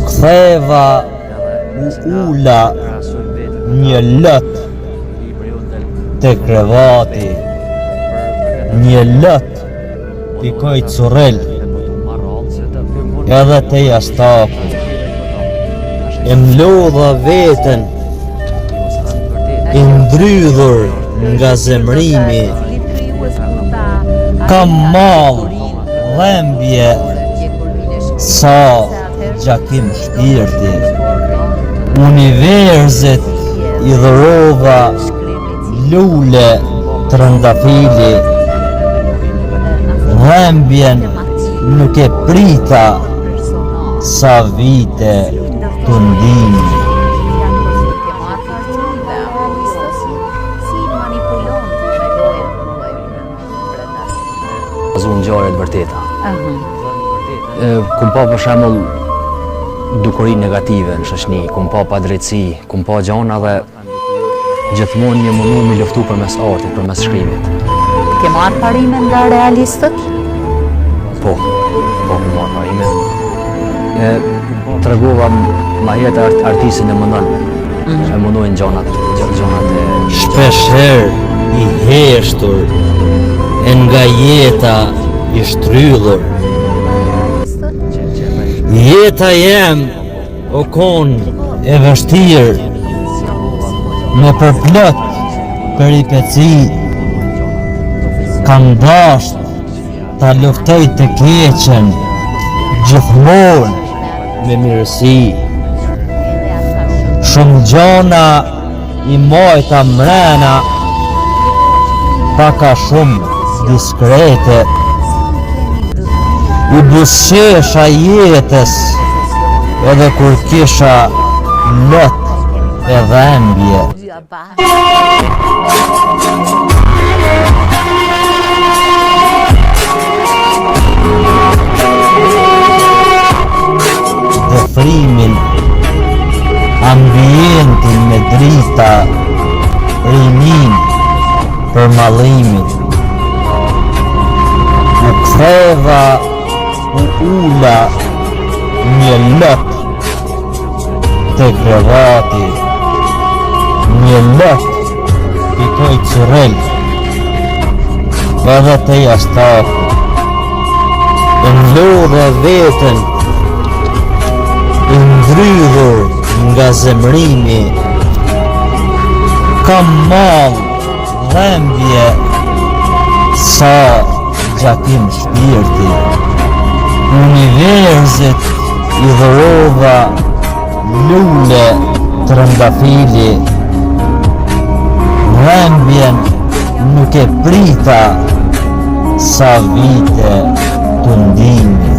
ktheva u ula një lët te krevati, një lët pikoj curel, edhe te jastaku, e mlodha veten, i ndrydhur nga zemrimi, kam mall, dhembje, sa gjakim shpirti, universit i dhurova lule trëndafili, dhembjen nuk e prita sa vite të ndimi. Unë ngjarje të vërteta. Kum pa për shembull dukuri negative në shoqëni, kum pa padrejtësi, kum pa gjana dhe gjithmonë një mundu me luftu përmes artit, përmes shkrimit. Ke marrë parime nga realistët? Po ku marrë parime. Tregova ma jetë artistin e mundon, e mundojnë gjanat e... Shpesher i heshtur, e nga jeta i shtrydhur. Jeta jem o kon e vështirë, me përplot peripeci, kam dasht ta luftoj të keqen, gjithmonë me mirësi. Shumë gjana i mojta mrena, paka shumë diskrete, i busqesha jetës edhe kur kisha lot e dhembje. Dhe frimin, ambientin me drita, rinin për mallimin. U ktheva u ula një lët te krevati, një lët pikoj curel, edhe te jastaku, e mlodha veten, i ndrydhur nga zemrimi, kam mall, dhembje, sa gjakim shpirti, universit i dhurova lule trëndafili, dhembjen nuk e prita sa vite të ndimi.